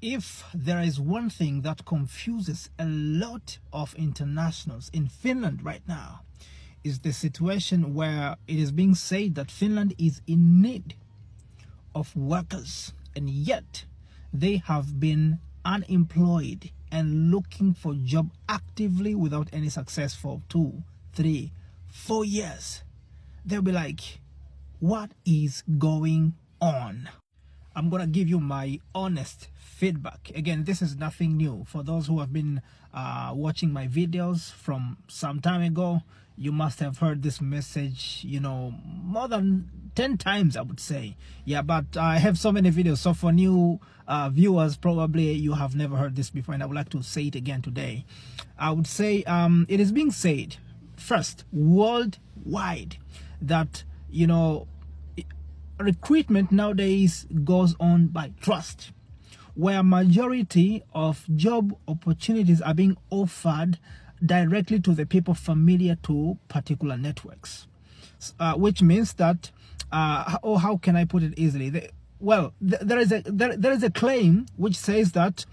If there is one thing that confuses a lot of internationals in Finland right now, is the situation where it is being said that Finland is in need of workers, and yet they have been unemployed and looking for job actively without any success for 2, 3, 4 years. They'll be like, what is going on? I'm gonna give you my honest feedback. Again, this is nothing new. For those who have been watching my videos from some time ago, you must have heard this message, you know, more than 10 times, I would say. Yeah, but I have so many videos. So for new viewers, probably you have never heard this before, and I would like to say it again today. I would say it is being said, first, worldwide, that, you know, recruitment nowadays goes on by trust, where majority of job opportunities are being offered directly to the people familiar to particular networks, which means that how can I put it easily? There is a claim which says that,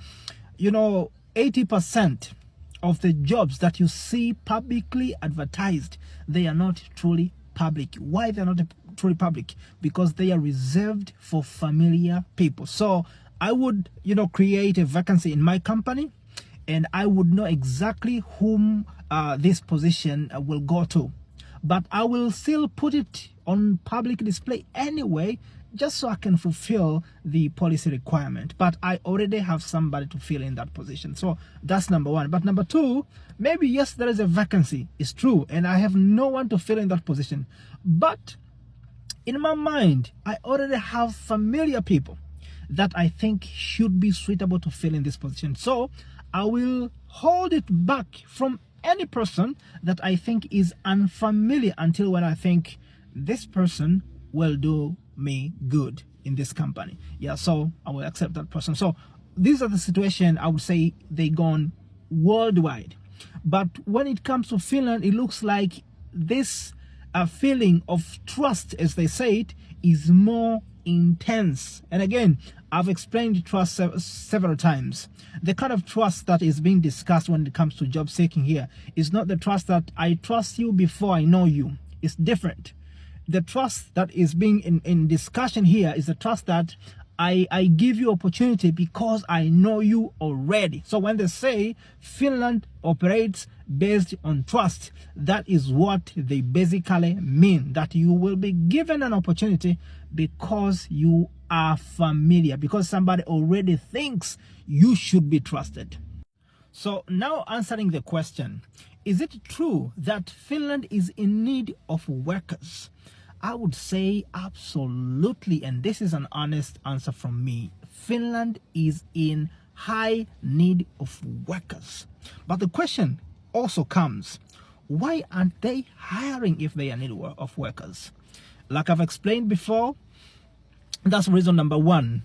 you know, 80% of the jobs that you see publicly advertised, they are not truly public. Why they're not truly public? Because they are reserved for familiar people. So I would, you know, create a vacancy in my company, and I would know exactly whom this position will go to, but I will still put it on public display anyway, just so I can fulfill the policy requirement. But I already have somebody to fill in that position. So that's number one. But number two, maybe yes, there is a vacancy, it's true, and I have no one to fill in that position, but in my mind, I already have familiar people that I think should be suitable to fill in this position. So I will hold it back from any person that I think is unfamiliar until when I think this person will do me good in this company. Yeah, so I will accept that person. So these are the situation, I would say they gone worldwide. But when it comes to Finland, it looks like this feeling of trust, as they say it, is more intense. And again, I've explained trust several times. The kind of trust that is being discussed when it comes to job seeking here is not the trust that I trust you before I know you. It's different. The trust that is being in discussion here is the trust that I give you opportunity because I know you already. So when they say Finland operates based on trust, that is what they basically mean, that you will be given an opportunity because you are familiar, because somebody already thinks you should be trusted. So now answering the question, is it true that Finland is in need of workers? I would say absolutely, and this is an honest answer from me. Finland is in high need of workers. But the question also comes, why aren't they hiring if they are in need of workers? Like I've explained before, that's reason number one.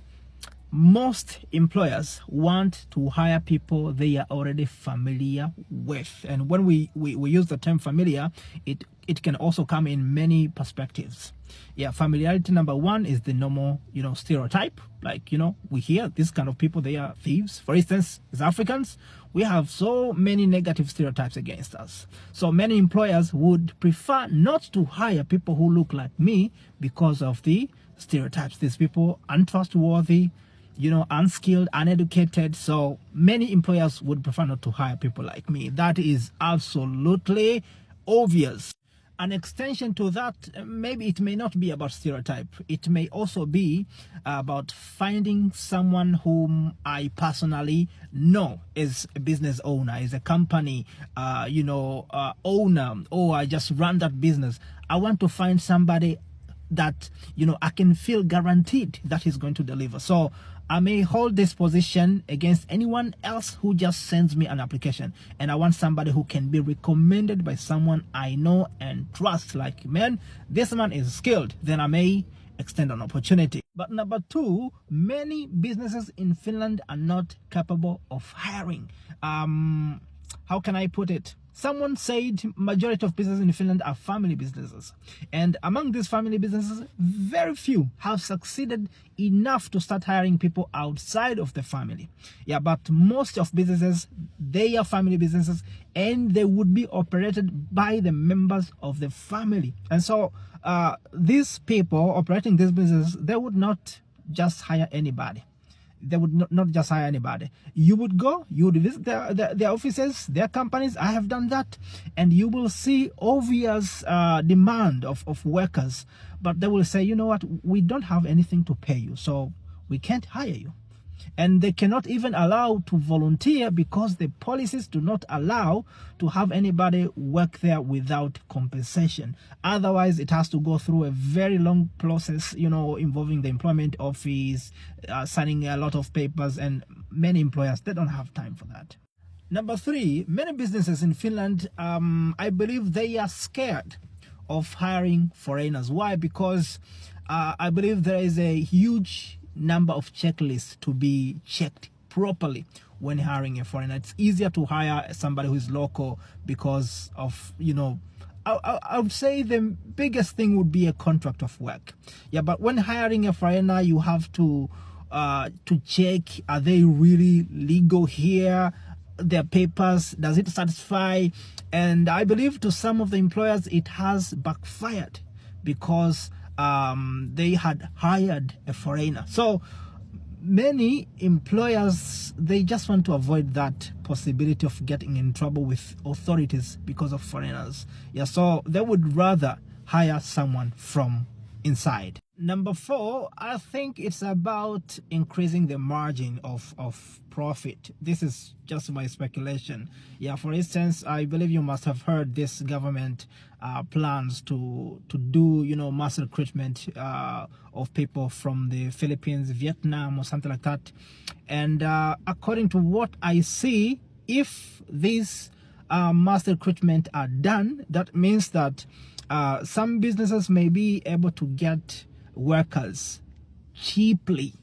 Most employers want to hire people they are already familiar with. And when we use the term familiar, it can also come in many perspectives. Yeah, familiarity number one is the normal, you know, stereotype. Like, you know, we hear this kind of people, they are thieves. For instance, as Africans, we have so many negative stereotypes against us. So many employers would prefer not to hire people who look like me because of the stereotypes. These people untrustworthy, you know, unskilled, uneducated. So many employers would prefer not to hire people like me. That is absolutely obvious. An extension to that, maybe it may not be about stereotype. It may also be about finding someone whom I personally know as a business owner, as a company, owner, or I just run that business. I want to find somebody that, you know, I can feel guaranteed that he's going to deliver. So I may hold this position against anyone else who just sends me an application, and I want somebody who can be recommended by someone I know and trust. Like, man, this man is skilled, then I may extend an opportunity. But number two, many businesses in Finland are not capable of hiring. how can I put it? Someone said majority of businesses in Finland are family businesses. And among these family businesses, very few have succeeded enough to start hiring people outside of the family. Yeah, but most of businesses, they are family businesses and they would be operated by the members of the family. And so these people operating this business, they would not just hire anybody. They would not just hire anybody. You would go, you would visit their offices, their companies. I have done that, and you will see obvious demand of workers, but they will say, you know what, we don't have anything to pay you, so we can't hire you. And they cannot even allow to volunteer because the policies do not allow to have anybody work there without compensation. Otherwise, it has to go through a very long process, you know, involving the employment office, signing a lot of papers, and many employers, they don't have time for that. Number 3, many businesses in Finland, I believe they are scared of hiring foreigners. Why? Because I believe there is a huge number of checklists to be checked properly when hiring a foreigner. It's easier to hire somebody who is local because of, you know, I would say the biggest thing would be a contract of work. Yeah, but when hiring a foreigner, you have to check, are they really legal here? Their papers, does it satisfy? And I believe to some of the employers it has backfired because they had hired a foreigner. So many employers, they just want to avoid that possibility of getting in trouble with authorities because of foreigners. Yeah, so they would rather hire someone from inside. Number 4, I think it's about increasing the margin of profit. This is just my speculation. Yeah, for instance, I believe you must have heard this government plans to do, you know, mass recruitment of people from the Philippines, Vietnam, or something like that. And according to what I see, if these mass recruitment are done, that means that some businesses may be able to get workers cheaply.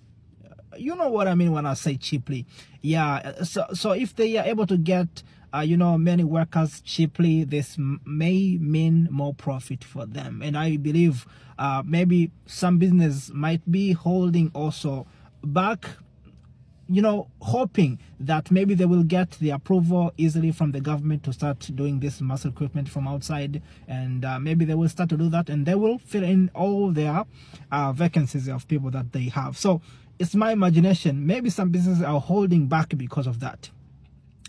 You know what I mean when I say cheaply. Yeah, so if they are able to get you know, many workers cheaply, this may mean more profit for them. And I believe maybe some business might be holding also back, you know, hoping that maybe they will get the approval easily from the government to start doing this mass recruitment from outside, and maybe they will start to do that, and they will fill in all their vacancies of people that they have. So it's my imagination, maybe some businesses are holding back because of that,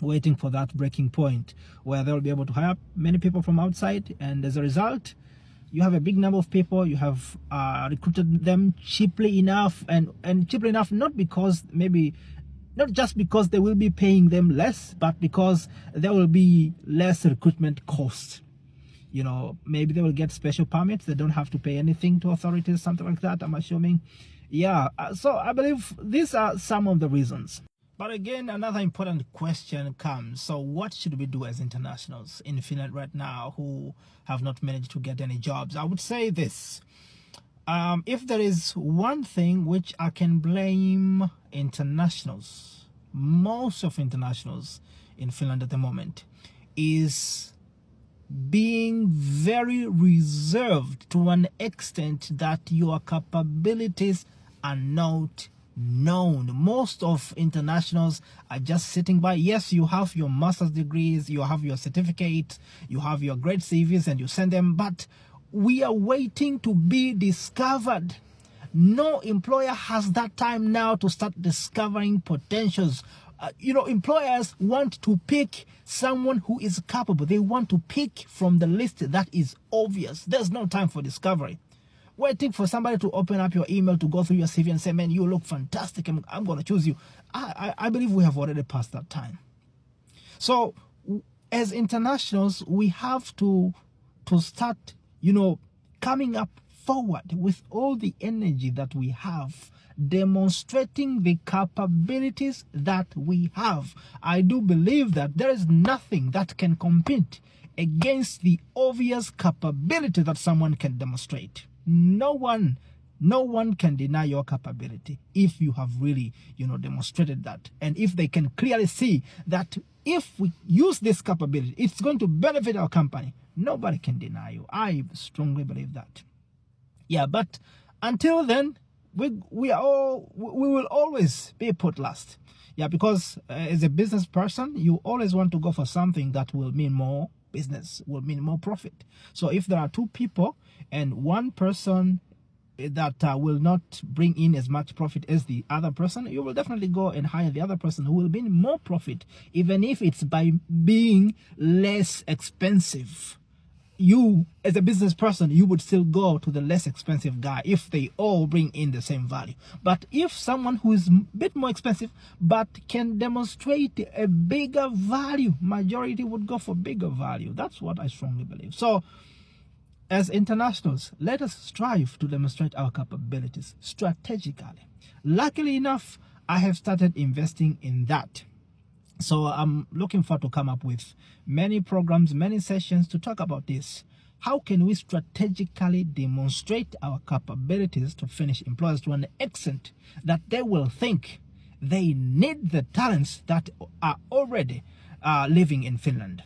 waiting for that breaking point where they'll be able to hire many people from outside, and as a result you have a big number of people, you have recruited them cheaply enough, and cheaply enough not just because they will be paying them less, but because there will be less recruitment costs. You know, maybe they will get special permits, they don't have to pay anything to authorities, something like that, I'm assuming. Yeah, so I believe these are some of the reasons. But again, another important question comes. So what should we do as internationals in Finland right now who have not managed to get any jobs? I would say this. If there is one thing which I can blame internationals, most of internationals in Finland at the moment, is being very reserved to an extent that your capabilities are not known. Most of internationals are just sitting by. Yes, you have your master's degrees, you have your certificates, you have your great CVs, and you send them, but we are waiting to be discovered. No employer has that time now to start discovering potentials. You know, employers want to pick someone who is capable. They want to pick from the list that is obvious. There's no time for discovery. Waiting for somebody to open up your email, to go through your CV and say, man, you look fantastic, I'm going to choose you. I believe we have already passed that time. So as internationals, we have to start, you know, coming up forward with all the energy that we have, demonstrating the capabilities that we have. I do believe that there is nothing that can compete against the obvious capability that someone can demonstrate. No one No one can deny your capability if you have really, demonstrated that. And if they can clearly see that if we use this capability, it's going to benefit our company, nobody can deny you. I strongly believe that. Yeah, but until then, we will always be put last. Yeah, because as a business person, you always want to go for something that will mean more business, will mean more profit. So if there are two people and one person that will not bring in as much profit as the other person, you will definitely go and hire the other person who will bring more profit, even if it's by being less expensive. You, as a business person, you would still go to the less expensive guy if they all bring in the same value. But if someone who is a bit more expensive but can demonstrate a bigger value, majority would go for bigger value. That's what I strongly believe. So as internationals, let us strive to demonstrate our capabilities strategically. Luckily enough, I have started investing in that. So I'm looking forward to come up with many programs, many sessions to talk about this. How can we strategically demonstrate our capabilities to Finnish employers to an extent that they will think they need the talents that are already living in Finland?